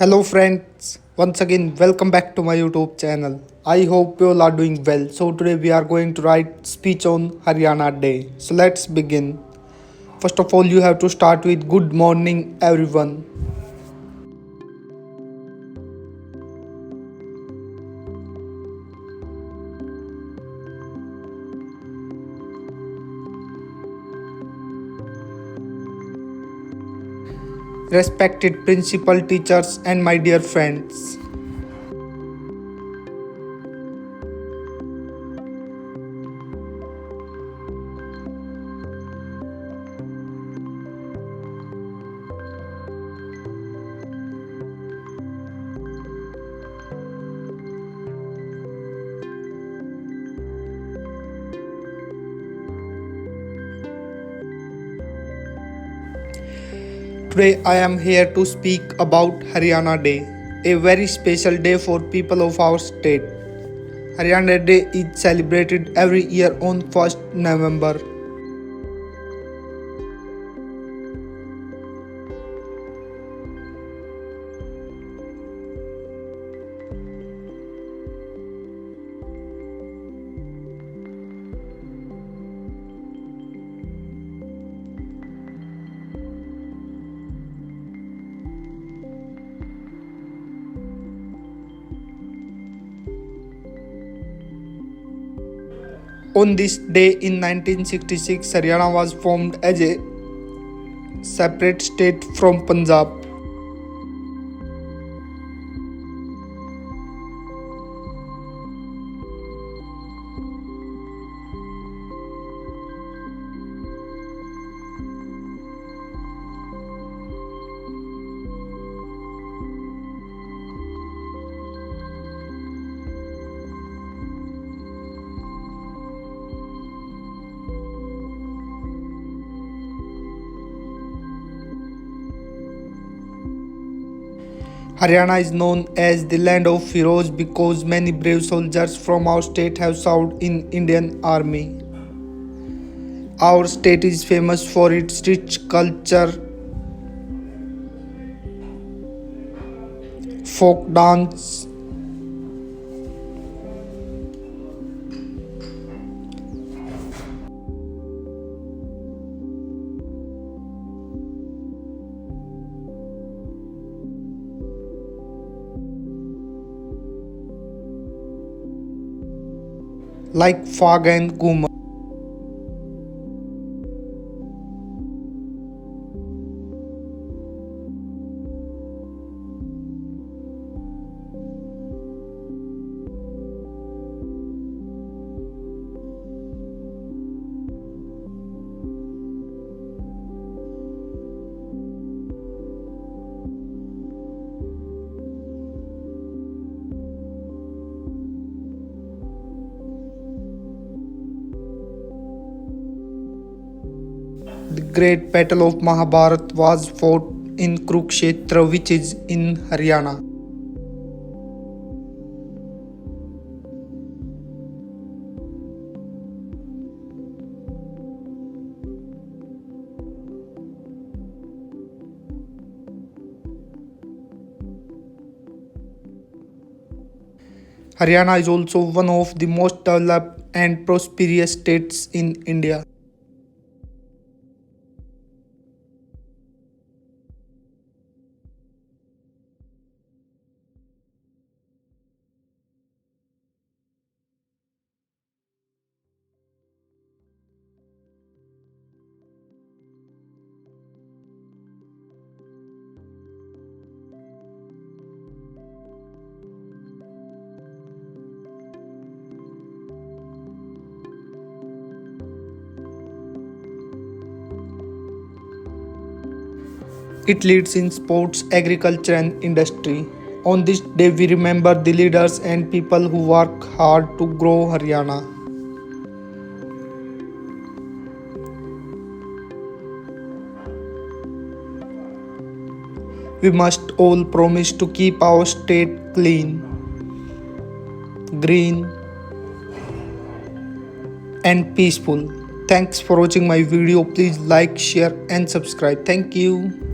Hello friends, once again welcome back to my YouTube channel. I hope you all are doing well. So today we are going to write speech on Haryana Day. So let's begin. First of all you have to start with good morning everyone. Respected principal teachers and my dear friends. Today I am here to speak about Haryana Day, a very special day for people of our state. Haryana Day is celebrated every year on 1st November. On this day in 1966, Haryana was formed as a separate state from Punjab. Haryana is known as the land of heroes because many brave soldiers from our state have served in Indian Army. Our state is famous for its rich culture, folk dance, like fog and Guma. The great battle of Mahabharat was fought in Kurukshetra, which is in Haryana. Haryana is also one of the most developed and prosperous states in India. It leads in sports, agriculture, and industry. On this day, we remember the leaders and people who work hard to grow Haryana. We must all promise to keep our state clean, green, and peaceful. Thanks for watching my video. Please like, share, and subscribe. Thank you.